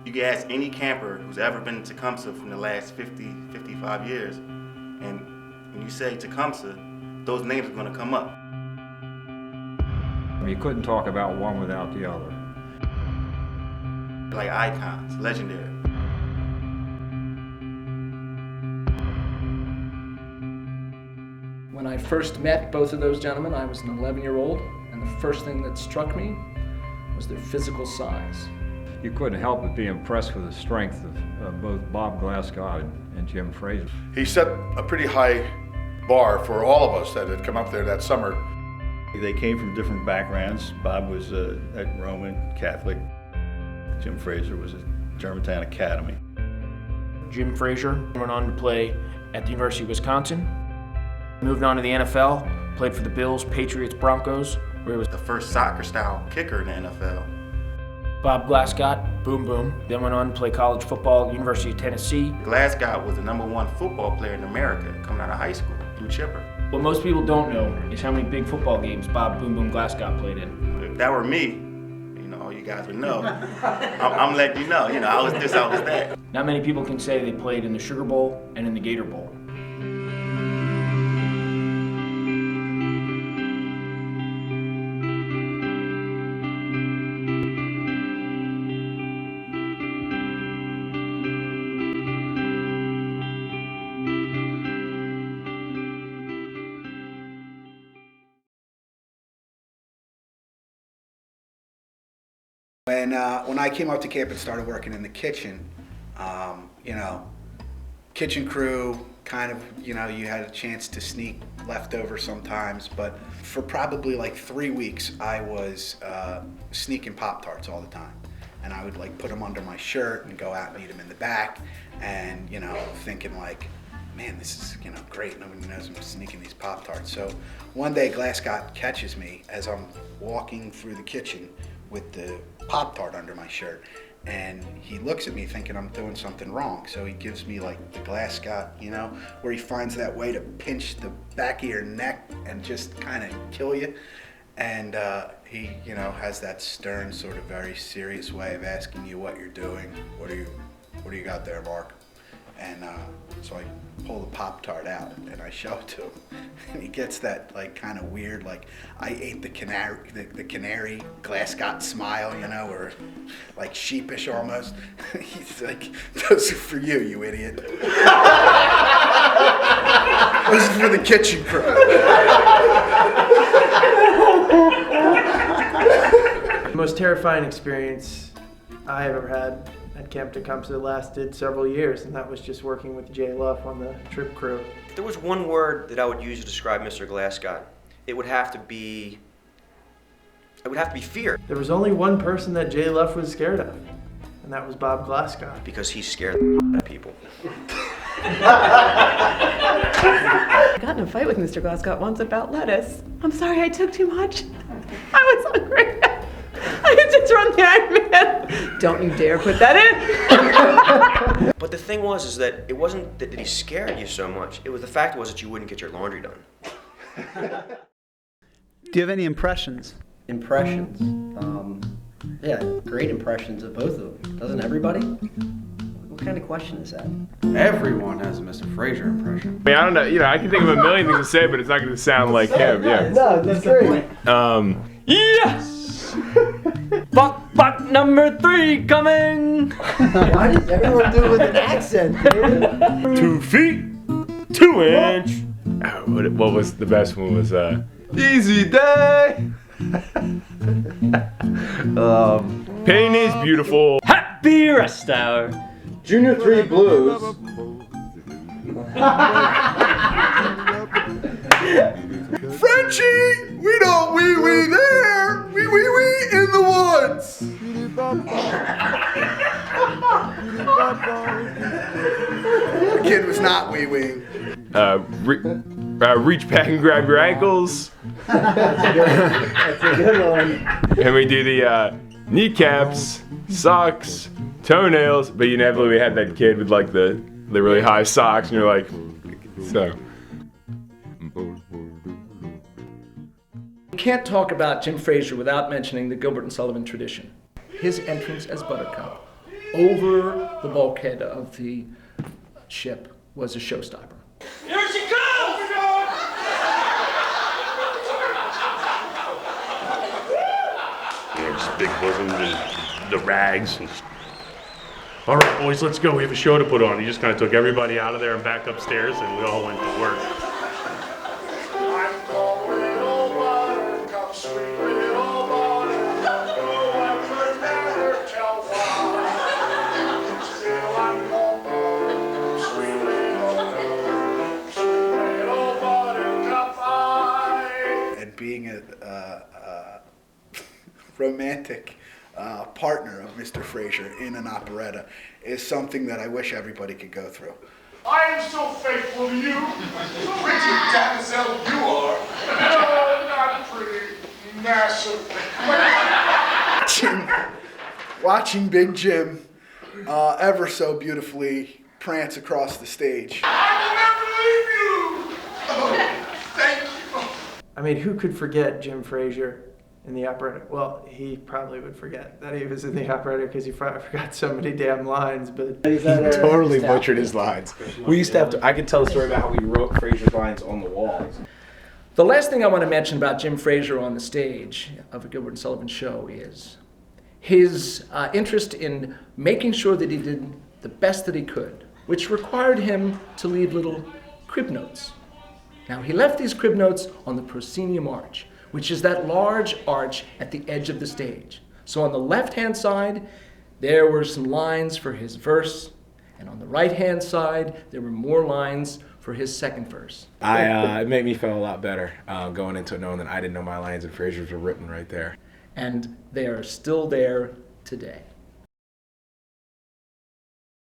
You can ask any camper who's ever been to Tecumseh from the last 50, 55 years, and when you say Tecumseh, those names are going to come up. You couldn't talk about one without the other. Like icons, legendary. When I first met both of those gentlemen, I was an 11-year-old, and the first thing that struck me was their physical size. You couldn't help but be impressed with the strength of both Bob Glasgow and Jim Frazier. He set a pretty high bar for all of us that had come up there that summer. They came from different backgrounds. Bob was a Roman Catholic. Jim Frazier was at Germantown Academy. Jim Frazier went on to play at the University of Wisconsin. Moved on to the NFL, played for the Bills, Patriots, Broncos, where he was The first soccer-style kicker in the NFL. Bob Glasgow, boom boom. Then went on to play college football at the University of Tennessee. Glasgow was the #1 football player in America coming out of high school, blue chipper. What most people don't know is how many big football games Bob Boom Boom Glasgow played in. If that were me, all you guys would know. I'm letting you know, I was this, I was that. Not many people can say they played in the Sugar Bowl and in the Gator Bowl. When I came up to camp and started working in the kitchen, kitchen crew, kind of, you had a chance to sneak leftovers sometimes, but for probably like 3 weeks, I was sneaking Pop-Tarts all the time. And I would like put them under my shirt and go out and eat them in the back, and, thinking like, man, this is, great, nobody knows I'm sneaking these Pop-Tarts. So one day Glasgow catches me as I'm walking through the kitchen with the Pop-Tart under my shirt, and he looks at me thinking I'm doing something wrong. So he gives me like the Glasgow, where he finds that way to pinch the back of your neck and just kind of kill you. And he, has that stern, sort of very serious way of asking you what you're doing. What do you got there, Mark? And so I pull the Pop-Tart out and I show it to him, and he gets that like kind of weird, like I ate the canary Glasgow smile, or like sheepish almost. He's like, "Those are for you, you idiot." Those are for the kitchen crew. The most terrifying experience I have ever had at Camp Tecumseh lasted several years, and that was just working with Jay Luff on the trip crew. If there was one word that I would use to describe Mr. Glasgow, it would have to be fear. There was only one person that Jay Luff was scared of, and that was Bob Glasgow. Because he's scared of people. I got in a fight with Mr. Glasgow once about lettuce. I'm sorry I took too much. I was hungry. I had just run the Iron Man. Don't you dare put that in. But the thing is that it wasn't that he scared you so much. It was the fact was that you wouldn't get your laundry done. Do you have any impressions? Impressions? Yeah, great impressions of both of them. Doesn't everybody? What kind of question is that? Everyone has a Mr. Frazier impression. I mean, I don't know, I can think of a million things to say, but it's not going to sound like him, yeah. No, that's great. Yes! Buck number 3 coming! Why does everyone do it with an accent, dude? 2 feet, 2 inch. What was the best one was, Easy day! Pain is beautiful. Happy rest hour. Junior 3 blues. Frenchie, we don't wee-wee there. We wee-wee in the woods. The kid was not wee-weeing. Reach back and grab your ankles. That's a good one. And we do the kneecaps, socks, toenails, but inevitably we had that kid with like the really high socks, and you're like, so. You can't talk about Jim Frazier without mentioning the Gilbert and Sullivan tradition. His entrance as Buttercup over the bulkhead of the ship was a showstopper. Here she comes! Just big bosoms and the rags. And all right, boys, let's go. We have a show to put on. He just kind of took everybody out of there and back upstairs, and we all went to work. And being a romantic partner of Mr. Fraser in an operetta is something that I wish everybody could go through. I am so faithful to you. Pretty damsel you are. No, not pretty. Massive. Watching Big Jim ever so beautifully prance across the stage. I will never leave you. Oh, thank you. I mean, who could forget Jim Fraser in the operetta? Well, he probably would forget that he was in the operetta because he forgot so many damn lines, but He totally butchered his lines. We used to have to, I could tell the story about how we wrote Fraser's lines on the walls. The last thing I want to mention about Jim Fraser on the stage of a Gilbert and Sullivan show is his interest in making sure that he did the best that he could, which required him to leave little crib notes. Now, he left these crib notes on the proscenium arch, which is that large arch at the edge of the stage. So on the left-hand side, there were some lines for his verse, and on the right-hand side, there were more lines for his second verse. It made me feel a lot better going into it knowing that I didn't know my lines and Fraser's were written right there. And they are still there today.